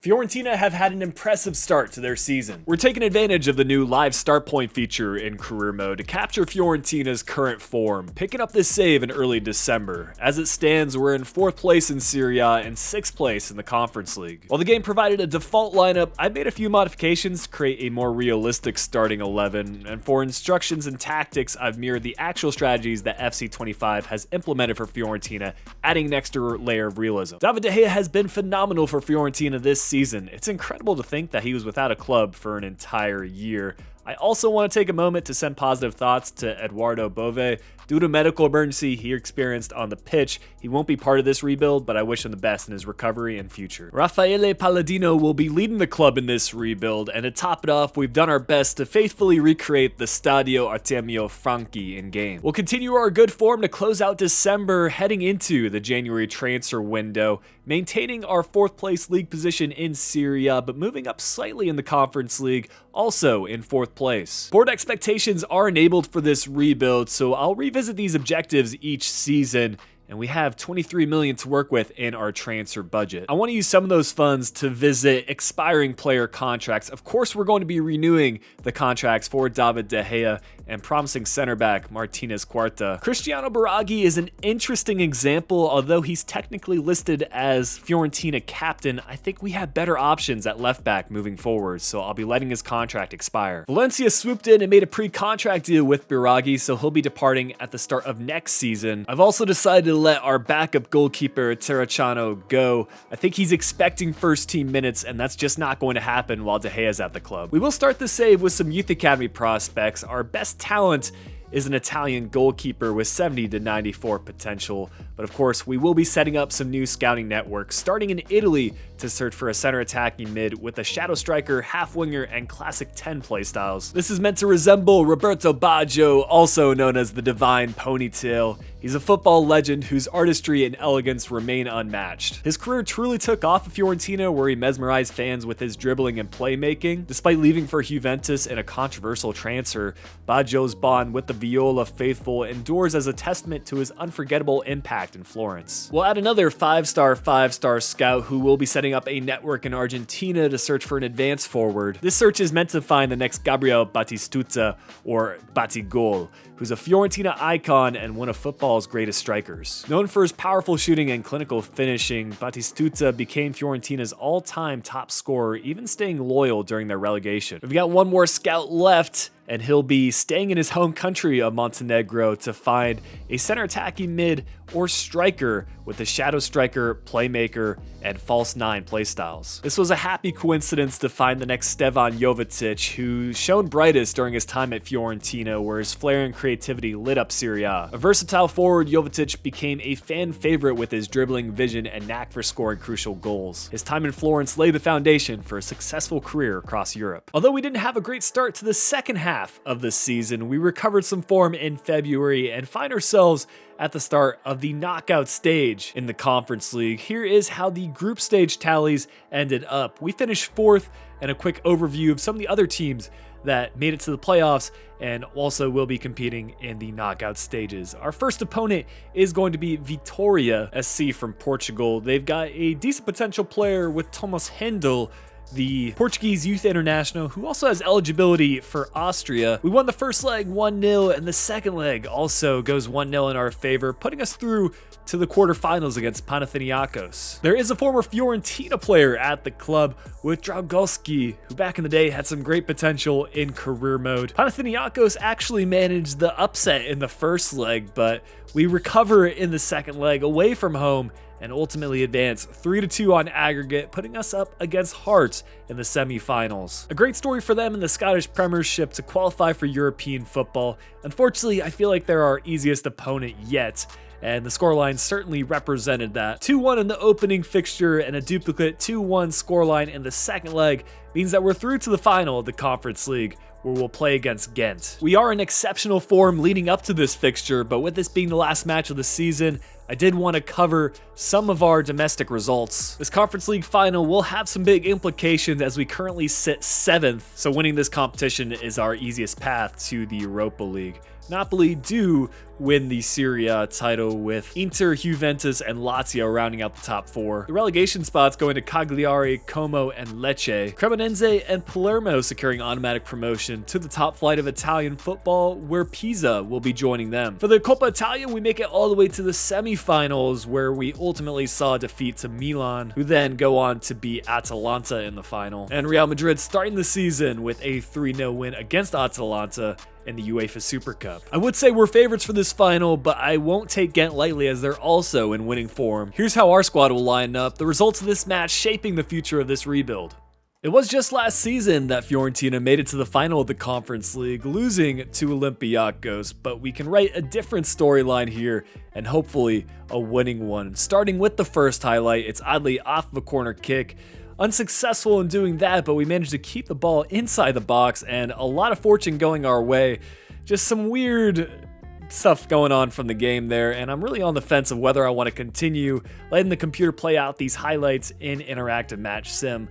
Fiorentina have had an impressive start to their season. We're taking advantage of the new live start point feature in career mode to capture Fiorentina's current form, picking up this save in early December. As it stands, we're in 4th place in Serie A and 6th place in the Conference League. While the game provided a default lineup, I made a few modifications to create a more realistic starting 11, and for instructions and tactics, I've mirrored the actual strategies that FC25 has implemented for Fiorentina, adding an extra layer of realism. David de Gea has been phenomenal for Fiorentina this season. It's incredible to think that he was without a club for an entire year. I also want to take a moment to send positive thoughts to Eduardo Bove. Due to medical emergency he experienced on the pitch, he won't be part of this rebuild, but I wish him the best in his recovery and future. Raffaele Palladino will be leading the club in this rebuild, and to top it off, we've done our best to faithfully recreate the Stadio Artemio Franchi in-game. We'll continue our good form to close out December, heading into the January transfer window, maintaining our 4th place league position in Serie A, but moving up slightly in the Conference League, also in 4th place. Board expectations are enabled for this rebuild, so I'll revisit these objectives each season, and we have 23 million to work with in our transfer budget. I want to use some of those funds to visit expiring player contracts. Of course, we're going to be renewing the contracts for David de Gea and promising center back Martinez Quarta. Cristiano Biraghi is an interesting example. Although he's technically listed as Fiorentina captain, I think we have better options at left back moving forward, so I'll be letting his contract expire. Valencia swooped in and made a pre-contract deal with Biraghi, so he'll be departing at the start of next season. I've also decided to let our backup goalkeeper Terracciano go. I think he's expecting first team minutes, and that's just not going to happen while De Gea's at the club. We will start the save with some youth academy prospects. Our best talent is an Italian goalkeeper with 70 to 94 potential, but of course we will be setting up some new scouting networks starting in Italy to search for a center attacking mid with a shadow striker, half winger, and classic 10 playstyles. This is meant to resemble Roberto Baggio, also known as the Divine Ponytail. He's a football legend whose artistry and elegance remain unmatched. His career truly took off at Fiorentina, where he mesmerized fans with his dribbling and playmaking. Despite leaving for Juventus in a controversial transfer, Baggio's bond with the Viola faithful endures as a testament to his unforgettable impact in Florence. We'll add another 5-star scout who will be setting up a network in Argentina to search for an advance forward. This search is meant to find the next Gabriel Batistuta, or Batigol, who's a Fiorentina icon and one of football's greatest strikers. Known for his powerful shooting and clinical finishing, Batistuta became Fiorentina's all-time top scorer, even staying loyal during their relegation. We've got one more scout left, and he'll be staying in his home country of Montenegro to find a center attacking mid or striker with the shadow striker, playmaker, and false 9 playstyles. This was a happy coincidence to find the next Stevan Jovetic, who shone brightest during his time at Fiorentina, where his flair and creativity lit up Serie A. A versatile forward, Jovetic became a fan favorite with his dribbling vision and knack for scoring crucial goals. His time in Florence laid the foundation for a successful career across Europe. Although we didn't have a great start to the second half of the season, we recovered some form in February and find ourselves at the start of the knockout stage in the Conference League. Here is how the group stage tallies ended up. We finished 4th, and a quick overview of some of the other teams that made it to the playoffs and also will be competing in the knockout stages. Our first opponent is going to be Vitória SC from Portugal. They've got a decent potential player with Thomas Hendel, the Portuguese youth international, who also has eligibility for Austria. We won the first leg 1-0, and the second leg also goes 1-0 in our favor, putting us through to the quarterfinals against Panathinaikos. There is a former Fiorentina player at the club with Dragowski, who back in the day had some great potential in career mode. Panathinaikos actually managed the upset in the first leg, but we recover in the second leg away from home and ultimately advance 3-2 on aggregate, putting us up against Hearts in the semi-finals. A great story for them in the Scottish Premiership to qualify for European football. Unfortunately, I feel like they're our easiest opponent yet, and the scoreline certainly represented that. 2-1 in the opening fixture and a duplicate 2-1 scoreline in the second leg means that we're through to the final of the Conference League, where we'll play against Ghent. We are in exceptional form leading up to this fixture, but with this being the last match of the season, I did want to cover some of our domestic results. This Conference League final will have some big implications as we currently sit 7th, so winning this competition is our easiest path to the Europa League. Napoli do win the Serie A title, with Inter, Juventus, and Lazio rounding out the top 4. The relegation spots going to Cagliari, Como, and Lecce. Cremonese and Palermo securing automatic promotion to the top flight of Italian football, where Pisa will be joining them. For the Coppa Italia, we make it all the way to the semi-finals, where we ultimately saw a defeat to Milan, who then go on to beat Atalanta in the final. And Real Madrid starting the season with a 3-0 win against Atalanta in the UEFA Super Cup. I would say we're favorites for this final, but I won't take Ghent lightly as they're also in winning form. Here's how our squad will line up, the results of this match shaping the future of this rebuild. It was just last season that Fiorentina made it to the final of the Conference League, losing to Olympiacos, but we can write a different storyline here and hopefully a winning one. Starting with the first highlight, it's oddly off of a corner kick. Unsuccessful in doing that, but we managed to keep the ball inside the box and a lot of fortune going our way. Just some weird stuff going on from the game there, and I'm really on the fence of whether I want to continue letting the computer play out these highlights in interactive match sim.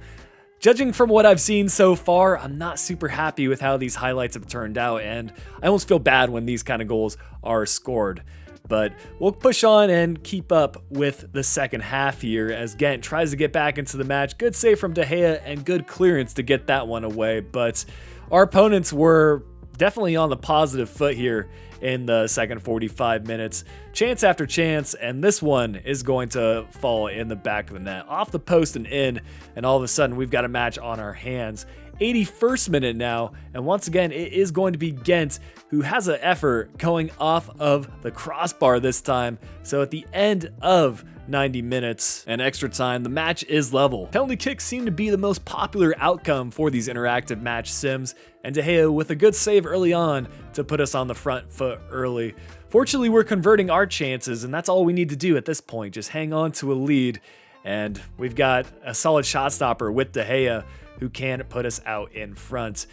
Judging from what I've seen so far, I'm not super happy with how these highlights have turned out, and I almost feel bad when these kind of goals are scored. But we'll push on and keep up with the second half here as Ghent tries to get back into the match. Good save from De Gea and good clearance to get that one away. But our opponents were definitely on the positive foot here in the second 45 minutes. Chance after chance, and this one is going to fall in the back of the net. Off the post and in, and all of a sudden we've got a match on our hands. 81st minute now, and once again it is going to be Ghent who has an effort going off of the crossbar this time. So at the end of 90 minutes and extra time, the match is level. Penalty kicks seem to be the most popular outcome for these interactive match sims, and De Gea with a good save early on to put us on the front foot early. Fortunately, we're converting our chances, and that's all we need to do at this point, just hang on to a lead, and we've got a solid shot stopper with De Gea who can put us out in front.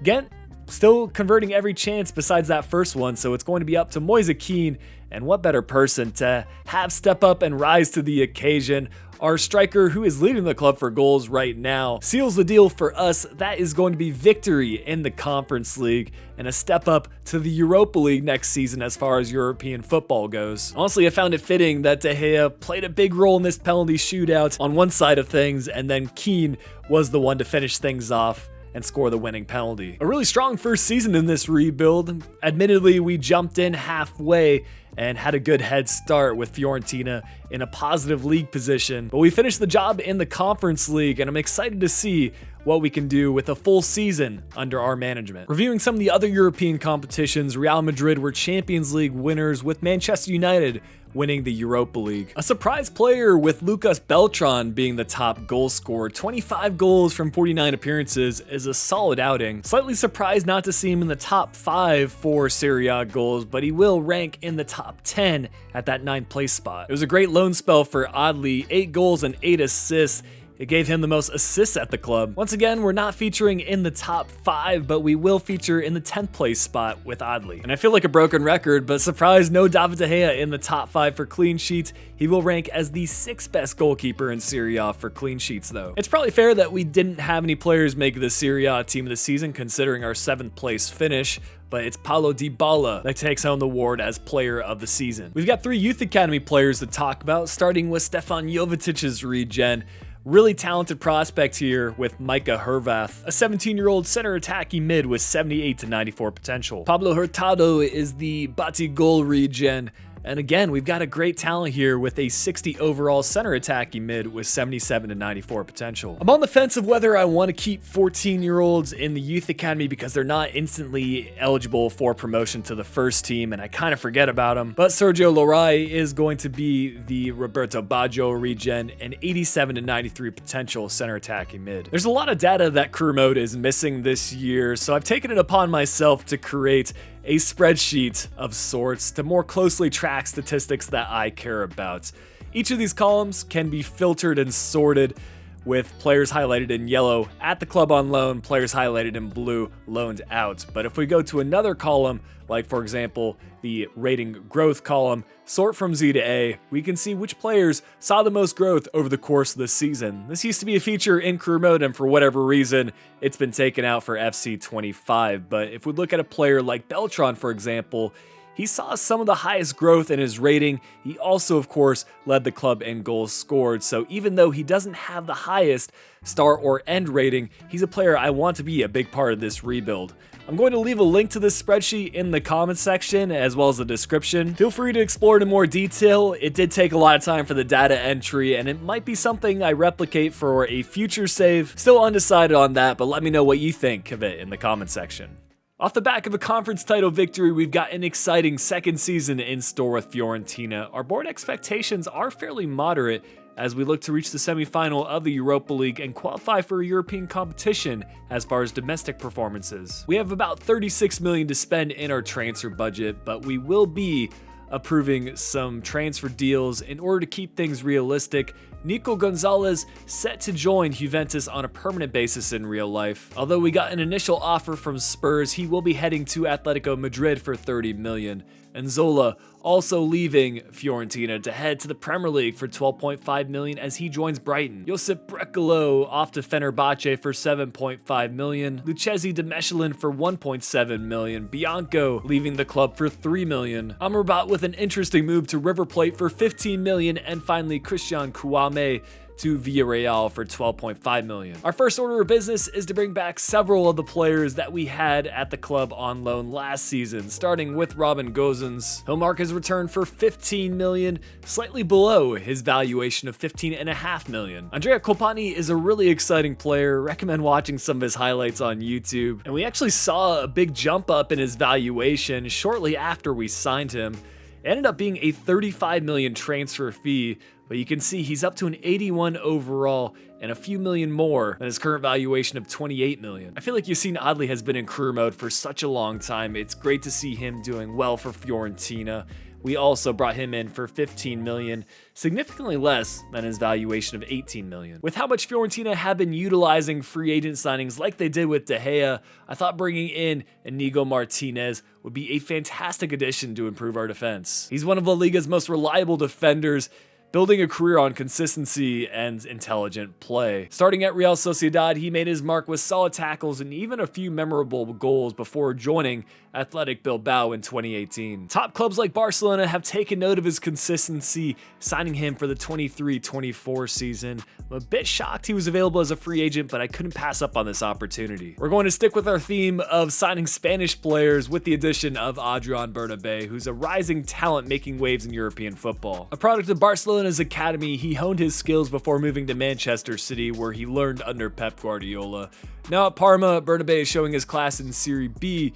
Ghent still converting every chance besides that first one, so it's going to be up to Moise Kean, and what better person to have step up and rise to the occasion. Our striker, who is leading the club for goals right now, seals the deal for us. That is going to be victory in the Conference League and a step up to the Europa League next season as far as European football goes. Honestly, I found it fitting that De Gea played a big role in this penalty shootout on one side of things, and then Kean was the one to finish things off and score the winning penalty. A really strong first season in this rebuild. Admittedly, we jumped in halfway and had a good head start with Fiorentina in a positive league position, but we finished the job in the Conference League, and I'm excited to see what we can do with a full season under our management. Reviewing some of the other European competitions, Real Madrid were Champions League winners, with Manchester United winning the Europa League. A surprise player with Lucas Beltran being the top goal scorer. 25 goals from 49 appearances is a solid outing. Slightly surprised not to see him in the top 5 for Serie A goals, but he will rank in the top 10 at that 9th place spot. It was a great loan spell for Adli, 8 goals and 8 assists. It gave him the most assists at the club. Once again, we're not featuring in the top 5, but we will feature in the 10th place spot with Adli. And I feel like a broken record, but surprise, no David de Gea in the top 5 for clean sheets. He will rank as the 6th best goalkeeper in Serie A for clean sheets though. It's probably fair that we didn't have any players make the Serie A team of the season considering our 7th place finish, but it's Paulo Dybala that takes home the award as player of the season. We've got 3 youth academy players to talk about, starting with Stefan Jovetic's regen. Really talented prospect here with Micah Hervath, a 17-year-old center attacking mid with 78 to 94 potential. Pablo Hurtado is the Batigol regen, and again, we've got a great talent here with a 60 overall center attacking mid with 77 to 94 potential. I'm on the fence of whether I want to keep 14-year-olds in the youth academy because they're not instantly eligible for promotion to the first team, and I kind of forget about them. But Sergio Lorai is going to be the Roberto Baggio regen, and 87 to 93 potential center attacking mid. There's a lot of data that career mode is missing this year, so I've taken it upon myself to create a spreadsheet of sorts to more closely track statistics that I care about. Each of these columns can be filtered and sorted with players highlighted in yellow at the club on loan, players highlighted in blue loaned out. But if we go to another column, like for example, the rating growth column, sort from Z to A, we can see which players saw the most growth over the course of the season. This used to be a feature in career mode, and for whatever reason, it's been taken out for FC 25. But if we look at a player like Beltran, for example, he saw some of the highest growth in his rating. He also, of course, led the club in goals scored. So even though he doesn't have the highest star or end rating, he's a player I want to be a big part of this rebuild. I'm going to leave a link to this spreadsheet in the comments section as well as the description. Feel free to explore it in more detail. It did take a lot of time for the data entry, and it might be something I replicate for a future save. Still undecided on that, but let me know what you think of it in the comments section. Off the back of a conference title victory, we've got an exciting second season in store with Fiorentina. Our board expectations are fairly moderate as we look to reach the semi-final of the Europa League and qualify for a European competition as far as domestic performances. We have about 36 million to spend in our transfer budget, but we will be approving some transfer deals in order to keep things realistic. Nico Gonzalez set to join Juventus on a permanent basis in real life. Although we got an initial offer from Spurs, he will be heading to Atletico Madrid for 30 million. And Zola also leaving Fiorentina to head to the Premier League for 12.5 million as he joins Brighton. Josip Brekalo off to Fenerbahce for 7.5 million. Lucchesi de Mechelin for 1.7 million. Bianco leaving the club for 3 million. Amrabat with an interesting move to River Plate for 15 million. And finally Christian Kouame to Villarreal for 12.5 million. Our first order of business is to bring back several of the players that we had at the club on loan last season, starting with Robin Gosens. He'll mark his return for 15 million, slightly below his valuation of 15.5 million. Andrea Colpani is a really exciting player. Recommend watching some of his highlights on YouTube. And we actually saw a big jump up in his valuation shortly after we signed him. It ended up being a 35 million transfer fee, but you can see he's up to an 81 overall and a few million more than his current valuation of 28 million. I feel like Yassine Adli has been in career mode for such a long time. It's great to see him doing well for Fiorentina. We also brought him in for 15 million, significantly less than his valuation of 18 million. With how much Fiorentina have been utilizing free agent signings like they did with De Gea, I thought bringing in Inigo Martinez would be a fantastic addition to improve our defense. He's one of La Liga's most reliable defenders, building a career on consistency and intelligent play. Starting at Real Sociedad, he made his mark with solid tackles and even a few memorable goals before joining Athletic Bilbao in 2018. Top clubs like Barcelona have taken note of his consistency, signing him for the 23-24 season. I'm a bit shocked he was available as a free agent, but I couldn't pass up on this opportunity. We're going to stick with our theme of signing Spanish players with the addition of Adrian Bernabé, who's a rising talent making waves in European football. A product of Barcelona's academy, he honed his skills before moving to Manchester City, where he learned under Pep Guardiola. Now at Parma, Bernabé is showing his class in Serie B,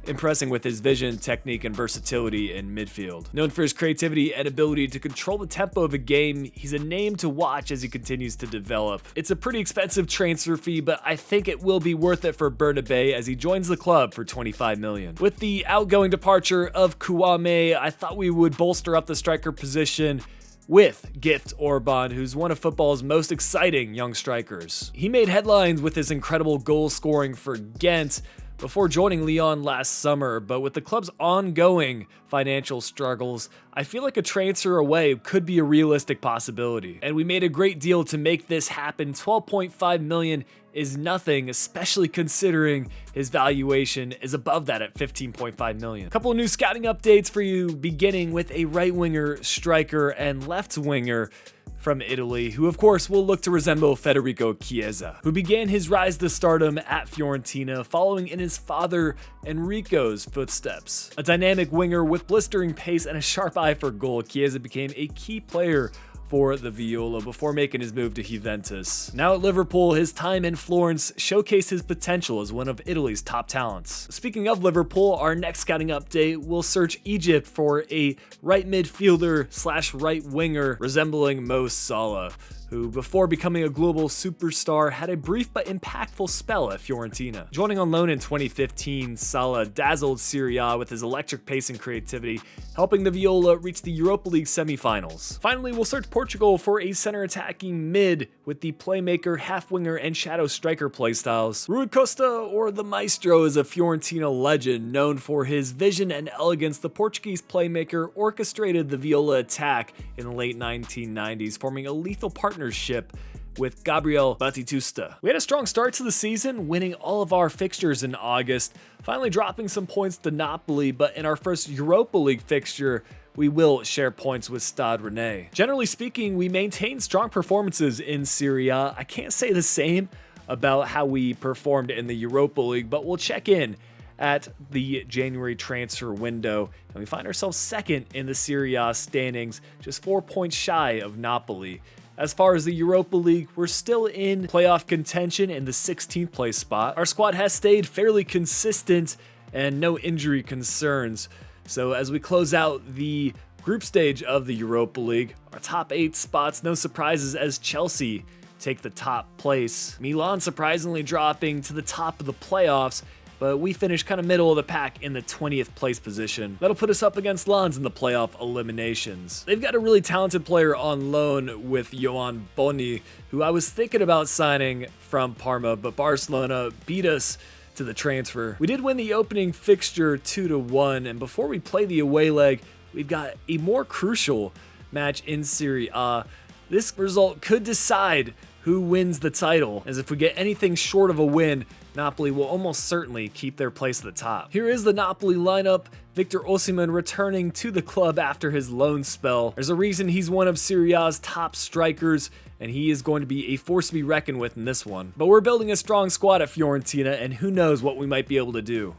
impressing with his vision, technique, and versatility in midfield. Known for his creativity and ability to control the tempo of a game, he's a name to watch as he continues to develop. It's a pretty expensive transfer fee, but I think it will be worth it for Bernabé as he joins the club for 25 million. With the outgoing departure of Kouame, I thought we would bolster up the striker position with Gift Orban, who's one of football's most exciting young strikers. He made headlines with his incredible goal scoring for Ghent before joining Lyon last summer, but with the club's ongoing financial struggles, I feel like a transfer away could be a realistic possibility. And we made a great deal to make this happen. 12.5 million is nothing, especially considering his valuation is above that at 15.5 million. A couple of new scouting updates for you, beginning with a right winger, striker, and left winger from Italy, who of course will look to resemble Federico Chiesa, who began his rise to stardom at Fiorentina following in his father Enrico's footsteps. A dynamic winger with blistering pace and a sharp eye for goal, Chiesa became a key player for the Viola before making his move to Juventus. Now at Liverpool, his time in Florence showcased his potential as one of Italy's top talents. Speaking of Liverpool, our next scouting update will search Egypt for a right midfielder slash right winger resembling Mo Salah. who before becoming a global superstar had a brief but impactful spell at Fiorentina. Joining on loan in 2015, Sala dazzled Serie A with his electric pace and creativity, helping the Viola reach the Europa League semi-finals. Finally, we'll search Portugal for a center attacking mid with the playmaker, half-winger, and shadow striker playstyles. Rui Costa, or the Maestro, is a Fiorentina legend known for his vision and elegance. The Portuguese playmaker orchestrated the Viola attack in the late 1990s, forming a lethal partnership with Gabriel Batistuta. We had a strong start to the season, winning all of our fixtures in August, finally dropping some points to Napoli, but in our first Europa League fixture, we will share points with Stade Rennais. Generally speaking, we maintained strong performances in Serie A. I can't say the same about how we performed in the Europa League, but we'll check in at the January transfer window, and we find ourselves second in the Serie A standings, just 4 points shy of Napoli. As far as the Europa League, we're still in playoff contention in the 16th place spot. Our squad has stayed fairly consistent and no injury concerns. So as we close out the group stage of the Europa League, our top 8 spots, no surprises as Chelsea take the top place. Milan surprisingly dropping to the top of the playoffs, but we finished kind of middle of the pack in the 20th place position. That'll put us up against Lens in the playoff eliminations. They've got a really talented player on loan with Yohan Boni, who I was thinking about signing from Parma, but Barcelona beat us to the transfer. We did win the opening fixture 2-1, and before we play the away leg, we've got a more crucial match in Serie A. This result could decide who wins the title, as if we get anything short of a win, Napoli will almost certainly keep their place at the top. Here is the Napoli lineup. Victor Osimhen returning to the club after his loan spell. There's a reason he's one of Serie A's top strikers, and he is going to be a force to be reckoned with in this one. But we're building a strong squad at Fiorentina, and who knows what we might be able to do.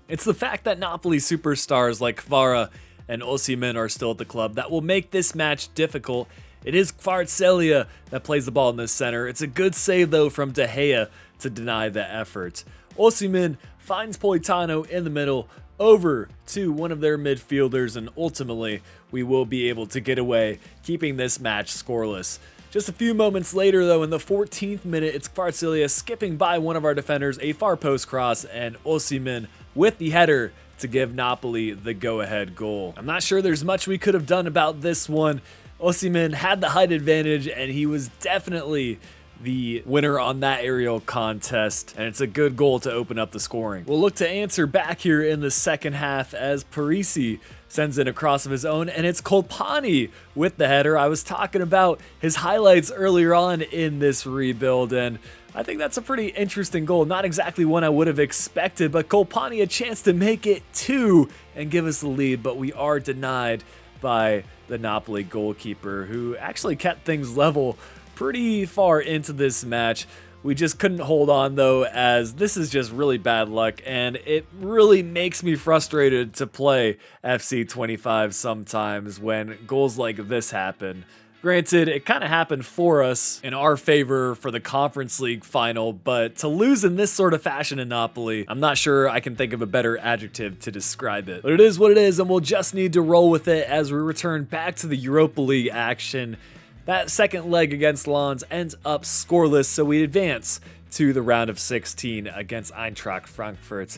It's the fact that Napoli superstars like Kvara and Osimhen are still at the club that will make this match difficult. It is Kvaratskhelia that plays the ball in the center. It's a good save though from De Gea to deny the effort. Osimhen finds Politano in the middle over to one of their midfielders, and ultimately we will be able to get away, keeping this match scoreless. Just a few moments later though, in the 14th minute, it's Kvaratskhelia skipping by one of our defenders, a far post cross, and Osimhen with the header to give Napoli the go-ahead goal. I'm not sure there's much we could have done about this one. Osimhen had the height advantage, and he was definitely the winner on that aerial contest, and it's a good goal to open up the scoring. We'll look to answer back here in the second half as Parisi sends in a cross of his own, and it's Colpani with the header. I was talking about his highlights earlier on in this rebuild, and I think that's a pretty interesting goal. Not exactly one I would have expected, but Colpani a chance to make it 2 and give us the lead, but we are denied by the Napoli goalkeeper, who actually kept things level pretty far into this match. We just couldn't hold on though, as this is just really bad luck, and it really makes me frustrated to play FC 25 sometimes when goals like this happen. Granted, it kind of happened for us in our favor for the Conference League final, but to lose in this sort of fashion in Napoli, I'm not sure I can think of a better adjective to describe it. But it is what it is, and we'll just need to roll with it as we return back to the Europa League action. That second leg against Lens ends up scoreless, so we advance to the round of 16 against Eintracht Frankfurt.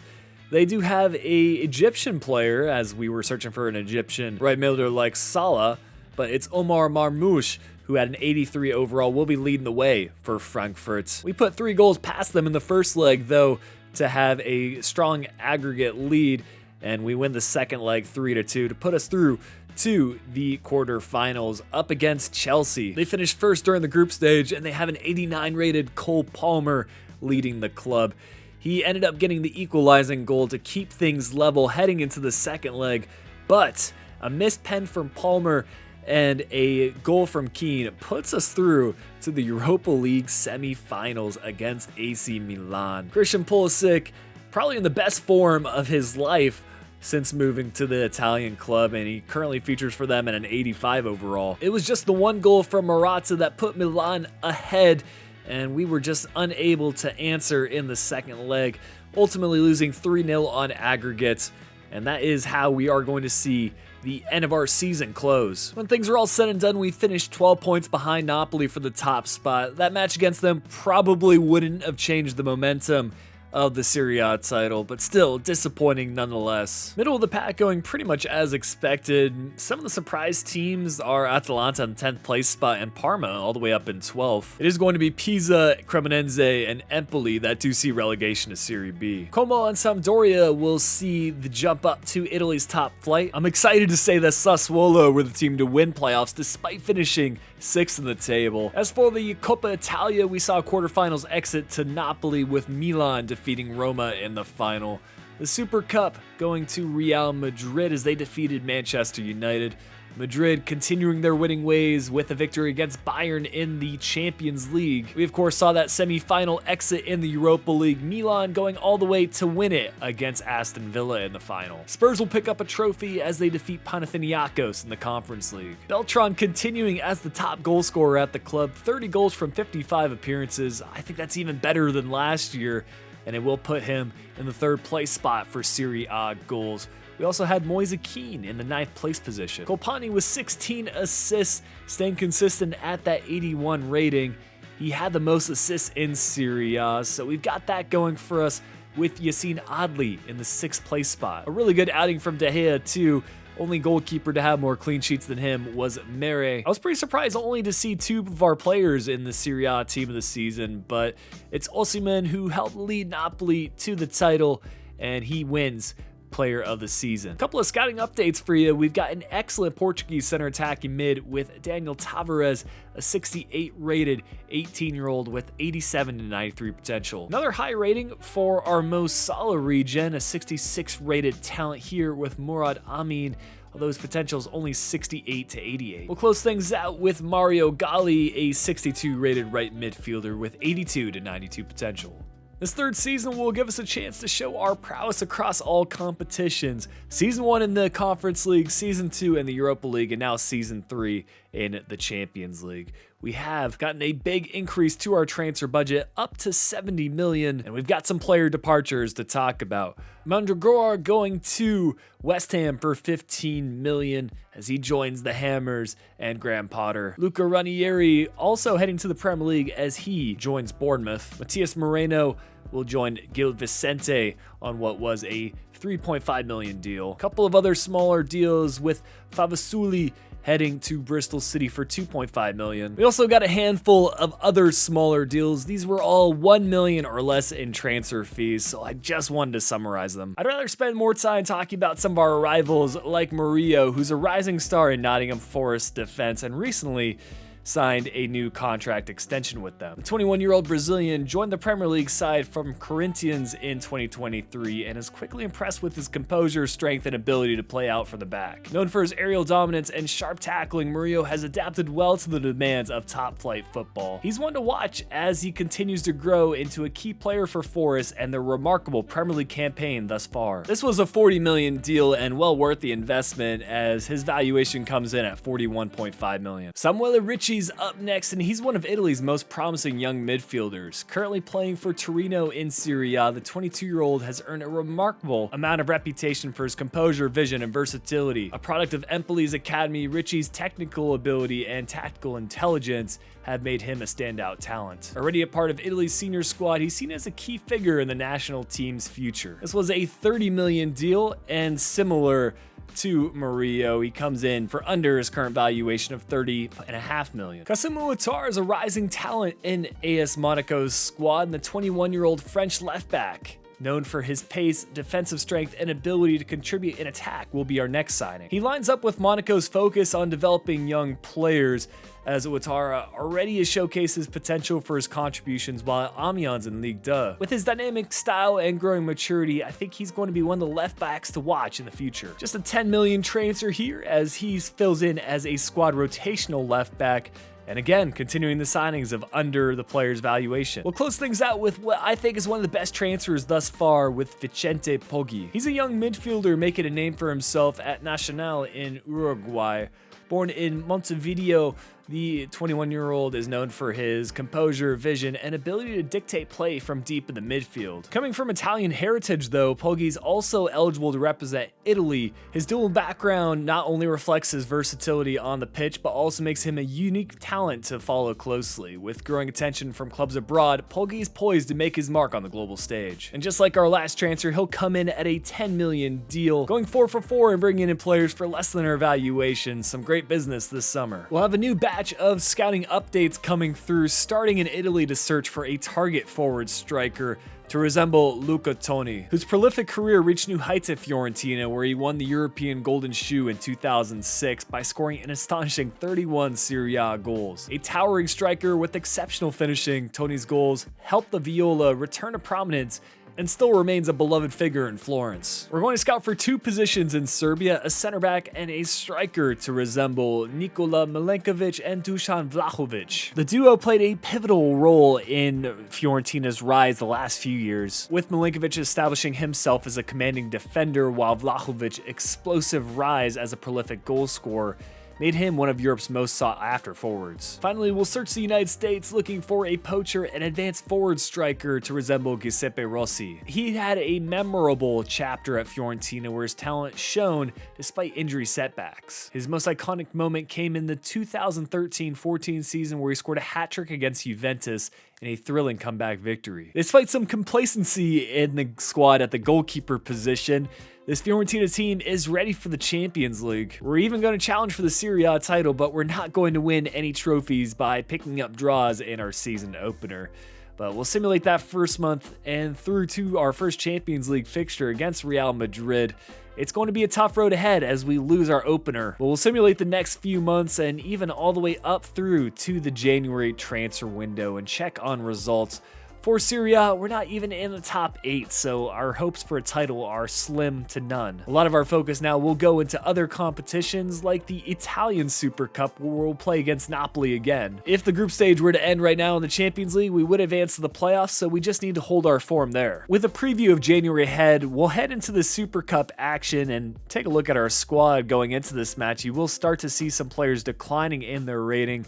They do have an Egyptian player, as we were searching for an Egyptian right midfielder like Salah, but it's Omar Marmoush, who had an 83 overall, will be leading the way for Frankfurt. We put 3 goals past them in the first leg, though, to have a strong aggregate lead, and we win the second leg 3-2 to put us through to the quarterfinals up against Chelsea. They finished first during the group stage, and they have an 89 rated Cole Palmer leading the club. He ended up getting the equalizing goal to keep things level heading into the second leg, but a missed pen from Palmer and a goal from Keane puts us through to the Europa League semi-finals against AC Milan. Christian Pulisic, probably in the best form of his life since moving to the Italian club, and he currently features for them at an 85 overall. It was just the one goal from Morata that put Milan ahead, and we were just unable to answer in the second leg, ultimately losing 3-0 on aggregate, and that is how we are going to see the end of our season close. When things are all said and done, we finished 12 points behind Napoli for the top spot. That match against them probably wouldn't have changed the momentum of the Serie A title, but still disappointing nonetheless. Middle of the pack going pretty much as expected. Some of the surprise teams are Atalanta in 10th place spot and Parma all the way up in 12th. It is going to be Pisa, Cremonese, and Empoli that do see relegation to Serie B. Como and Sampdoria will see the jump up to Italy's top flight. I'm excited to say that Sassuolo were the team to win playoffs despite finishing 6th in the table. As for the Coppa Italia, we saw quarterfinals exit to Napoli with Milan defeating Roma in the final. The Super Cup going to Real Madrid as they defeated Manchester United. Madrid continuing their winning ways with a victory against Bayern in the Champions League. We of course saw that semi-final exit in the Europa League, Milan going all the way to win it against Aston Villa in the final. Spurs will pick up a trophy as they defeat Panathinaikos in the Conference League. Beltran continuing as the top goal scorer at the club, 30 goals from 55 appearances. I think that's even better than last year, and it will put him in the 3rd place spot for Serie A goals. We also had Moise Kean in the 9th place position. Colpani with 16 assists, staying consistent at that 81 rating. He had the most assists in Serie A, so we've got that going for us with Yassine Adli in the 6th place spot. A really good outing from De Gea too. Only goalkeeper to have more clean sheets than him was Mere. I was pretty surprised only to see 2 of our players in the Serie A team of the season, but it's Osimhen who helped lead Napoli to the title, and he wins Player of the Season. A couple of scouting updates for you. We've got an excellent Portuguese center attacking mid with Daniel Tavares, a 68 rated 18-year-old with 87 to 93 potential. Another high rating for our most solid regen, a 66 rated talent here with Murad Amin, although his potential is only 68 to 88. We'll close things out with Mario Galli, a 62 rated right midfielder with 82 to 92 potential. This 3rd season will give us a chance to show our prowess across all competitions. Season 1 in the Conference League, Season 2 in the Europa League, and now Season 3 in the Champions League. We have gotten a big increase to our transfer budget, up to 70 million, and we've got some player departures to talk about. Mandragora going to West Ham for 15 million as he joins the Hammers and Graham Potter. Luca Ranieri also heading to the Premier League as he joins Bournemouth. Matias Moreno will join Gil Vicente on what was a 3.5 million deal. A couple of other smaller deals with Favasuli heading to Bristol City for 2.5 million. We also got a handful of other smaller deals. These were all 1 million or less in transfer fees, so I just wanted to summarize them. I'd rather spend more time talking about some of our rivals like Murillo, who's a rising star in Nottingham Forest defense and recently signed a new contract extension with them. The 21-year-old Brazilian joined the Premier League side from Corinthians in 2023 and has quickly impressed with his composure, strength, and ability to play out from the back. Known for his aerial dominance and sharp tackling, Murillo has adapted well to the demands of top-flight football. He's one to watch as he continues to grow into a key player for Forest and their remarkable Premier League campaign thus far. This was a 40 million deal and well worth the investment as his valuation comes in at 41.5 million. Samuele Ricci's up next, and he's one of Italy's most promising young midfielders. Currently playing for Torino in Serie A, the 22-year-old has earned a remarkable amount of reputation for his composure, vision, and versatility. A product of Empoli's academy, Ricci's technical ability and tactical intelligence have made him a standout talent. Already a part of Italy's senior squad, he's seen as a key figure in the national team's future. This was a 30 million deal, and similar to Murillo, he comes in for under his current valuation of 30.5 million. Kassim Ouattara is a rising talent in AS Monaco's squad, and the 21-year-old French left back, known for his pace, defensive strength, and ability to contribute in attack, will be our next signing. He lines up with Monaco's focus on developing young players, as Ouattara already has showcased his potential for his contributions while at Amiens in Ligue 2. With his dynamic style and growing maturity, I think he's going to be one of the left backs to watch in the future. Just a 10 million transfer here as he fills in as a squad rotational left back, and again, continuing the signings of under the player's valuation. We'll close things out with what I think is one of the best transfers thus far with Vicente Poggi. He's a young midfielder making a name for himself at Nacional in Uruguay. Born in Montevideo, The 21-year-old is known for his composure, vision, and ability to dictate play from deep in the midfield. Coming from Italian heritage though, Poggi's also eligible to represent Italy. His dual background not only reflects his versatility on the pitch, but also makes him a unique talent to follow closely. With growing attention from clubs abroad, Poggi's poised to make his mark on the global stage. And just like our last transfer, he'll come in at a 10 million deal, going 4 for 4 and bringing in players for less than our valuation. Some great business this summer. We'll have a new batch of scouting updates coming through, starting in Italy to search for a target forward striker to resemble Luca Toni, whose prolific career reached new heights at Fiorentina, where he won the European Golden Shoe in 2006 by scoring an astonishing 31 Serie A goals. A towering striker with exceptional finishing, Toni's goals helped the Viola return to prominence and still remains a beloved figure in Florence. We're going to scout for 2 positions in Serbia, a center back and a striker to resemble Nikola Milenkovic and Dusan Vlahovic. The duo played a pivotal role in Fiorentina's rise the last few years, with Milenkovic establishing himself as a commanding defender, while Vlahovic's explosive rise as a prolific goal scorer made him one of Europe's most sought-after forwards. Finally, we'll search the United States looking for a poacher and advanced forward striker to resemble Giuseppe Rossi. He had a memorable chapter at Fiorentina where his talent shone despite injury setbacks. His most iconic moment came in the 2013-14 season where he scored a hat-trick against Juventus in a thrilling comeback victory. Despite some complacency in the squad at the goalkeeper position, this Fiorentina team is ready for the Champions League. We're even going to challenge for the Serie A title, but we're not going to win any trophies by picking up draws in our season opener. But we'll simulate that first month and through to our first Champions League fixture against Real Madrid. It's going to be a tough road ahead as we lose our opener, but we'll simulate the next few months and even all the way up through to the January transfer window and check on results. For Serie A, we're not even in the top 8, so our hopes for a title are slim to none. A lot of our focus now will go into other competitions like the Italian Super Cup, where we'll play against Napoli again. If the group stage were to end right now in the Champions League, we would advance to the playoffs, so we just need to hold our form there. With a preview of January ahead, we'll head into the Super Cup action and take a look at our squad going into this match. You will start to see some players declining in their rating.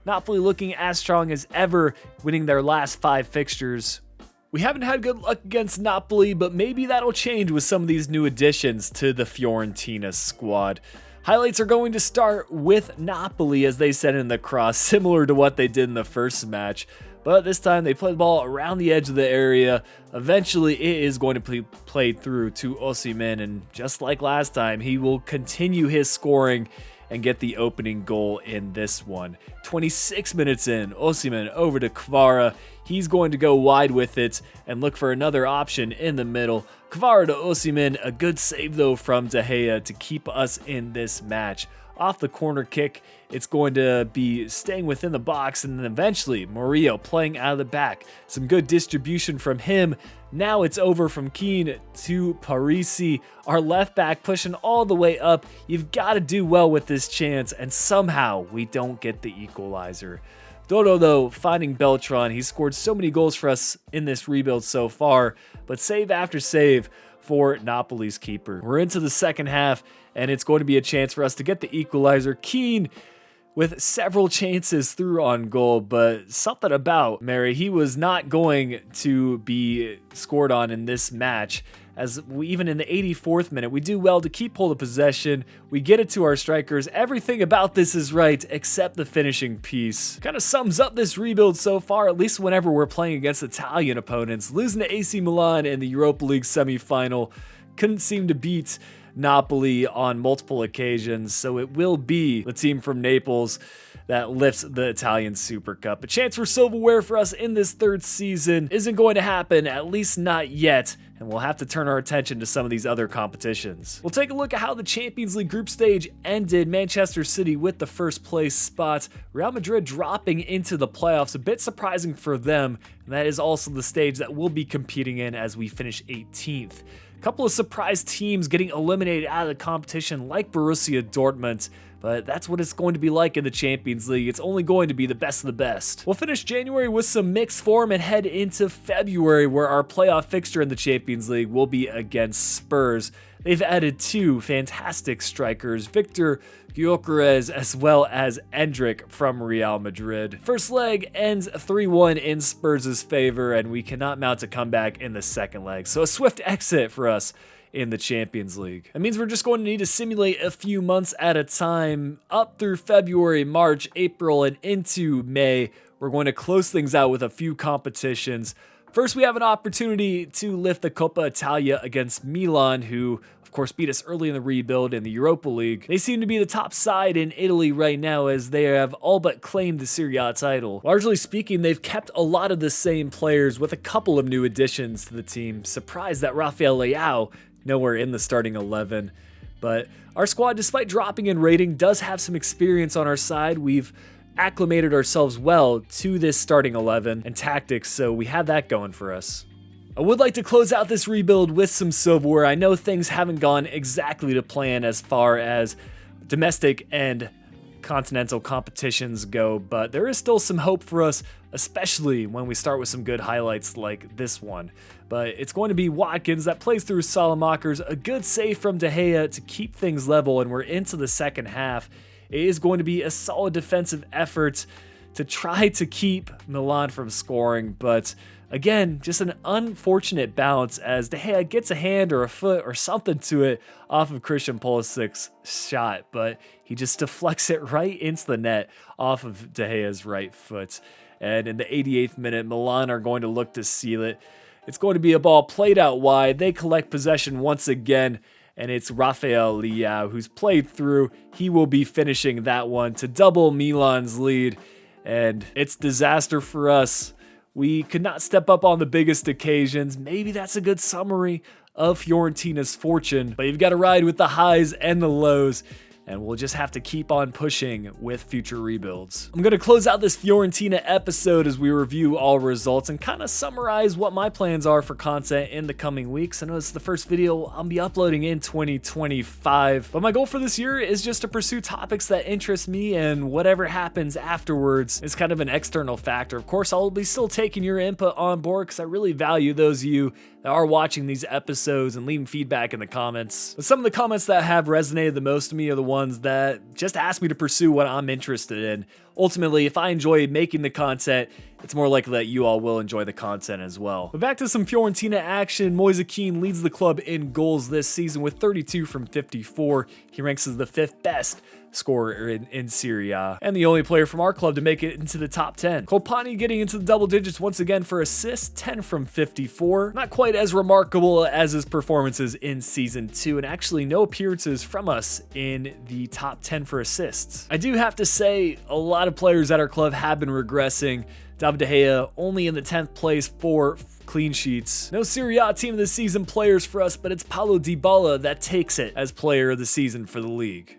Napoli looking as strong as ever, winning their last 5 fixtures. We haven't had good luck against Napoli, but maybe that'll change with some of these new additions to the Fiorentina squad. Highlights are going to start with Napoli as they send in the cross, similar to what they did in the first match. But this time they play the ball around the edge of the area. Eventually it is going to be played through to Osimhen, and just like last time, he will continue his scoring and get the opening goal in this one. 26 minutes in, Osimhen over to Kvara. He's going to go wide with it and look for another option in the middle. Kvara to Osimhen, a good save though from De Gea to keep us in this match. Off the corner kick, it's going to be staying within the box, and then eventually Murillo playing out of the back. Some good distribution from him. Now it's over from Keane to Parisi, our left back pushing all the way up. You've got to do well with this chance, and somehow we don't get the equalizer. Dodo, though, finding Beltran. He's scored so many goals for us in this rebuild so far, but save after save for Napoli's keeper. We're into the second half, and it's going to be a chance for us to get the equalizer. Keane with several chances through on goal, but something about Mary, he was not going to be scored on in this match, as even in the 84th minute, we do well to keep hold of possession. We get it to our strikers. Everything about this is right, except the finishing piece. Kind of sums up this rebuild so far, at least whenever we're playing against Italian opponents. Losing to AC Milan in the Europa League semifinal, couldn't seem to beat Napoli on multiple occasions, so it will be the team from Naples that lifts the Italian Super Cup. A chance for silverware for us in this third season isn't going to happen, at least not yet, and we'll have to turn our attention to some of these other competitions. We'll take a look at how the Champions League group stage ended. Manchester City with the first place spot, Real Madrid dropping into the playoffs, a bit surprising for them, and that is also the stage that we'll be competing in as we finish 18th. A couple of surprise teams getting eliminated out of the competition like Borussia Dortmund, but that's what it's going to be like in the Champions League. It's only going to be the best of the best. We'll finish January with some mixed form and head into February, where our playoff fixture in the Champions League will be against Spurs. they've added 2 fantastic strikers, Victor Gyökeres as well as Endrick from Real Madrid. First leg ends 3-1 in Spurs' favor, and we cannot mount a comeback in the second leg. So a swift exit for us in the Champions League. It means we're just going to need to simulate a few months at a time, up through February, March, April, and into May. We're going to close things out with a few competitions. First, we have an opportunity to lift the Coppa Italia against Milan, who of course beat us early in the rebuild in the Europa League. They seem to be the top side in Italy right now, as they have all but claimed the Serie A title. Largely speaking, they've kept a lot of the same players with a couple of new additions to the team. Surprised that Rafael Leao nowhere in the starting 11. But our squad, despite dropping in rating, does have some experience on our side. We've acclimated ourselves well to this starting 11 and tactics, so we have that going for us. I would like to close out this rebuild with some silverware. I know things haven't gone exactly to plan as far as domestic and continental competitions go, but there is still some hope for us, especially when we start with some good highlights like this one. But it's going to be Watkins that plays through Salamakers, a good save from De Gea to keep things level, and we're into the second half. It is going to be a solid defensive effort to try to keep Milan from scoring, but again, just an unfortunate bounce as De Gea gets a hand or a foot or something to it off of Christian Pulisic's shot, but he just deflects it right into the net off of De Gea's right foot. And in the 88th minute, Milan are going to look to seal it. It's going to be a ball played out wide. They collect possession once again, and it's Rafael Leao who's played through. He will be finishing that one to double Milan's lead, and it's disaster for us. We could not step up on the biggest occasions. Maybe that's a good summary of Fiorentina's fortune, but you've got to ride with the highs and the lows, and we'll just have to keep on pushing with future rebuilds. I'm going to close out this Fiorentina episode as we review all results and kind of summarize what my plans are for content in the coming weeks. I know it's the first video I'll be uploading in 2025, but my goal for this year is just to pursue topics that interest me, and whatever happens afterwards is kind of an external factor. Of course, I'll be still taking your input on board because I really value those of you that are watching these episodes and leaving feedback in the comments. But some of the comments that have resonated the most to me are the ones that just ask me to pursue what I'm interested in. Ultimately, if I enjoy making the content, it's more likely that you all will enjoy the content as well. But back to some Fiorentina action. Moise Kean leads the club in goals this season with 32 from 54. He ranks as the 5th best scorer in Serie A, and the only player from our club to make it into the top 10. Kolpani getting into the double digits once again for assists, 10 from 54. Not quite as remarkable as his performances in Season 2, and actually no appearances from us in the top 10 for assists. I do have to say, a lot of players at our club have been regressing. David de Gea only in the 10th place for clean sheets. No Serie A team of the season players for us, but it's Paulo Dybala that takes it as player of the season for the league.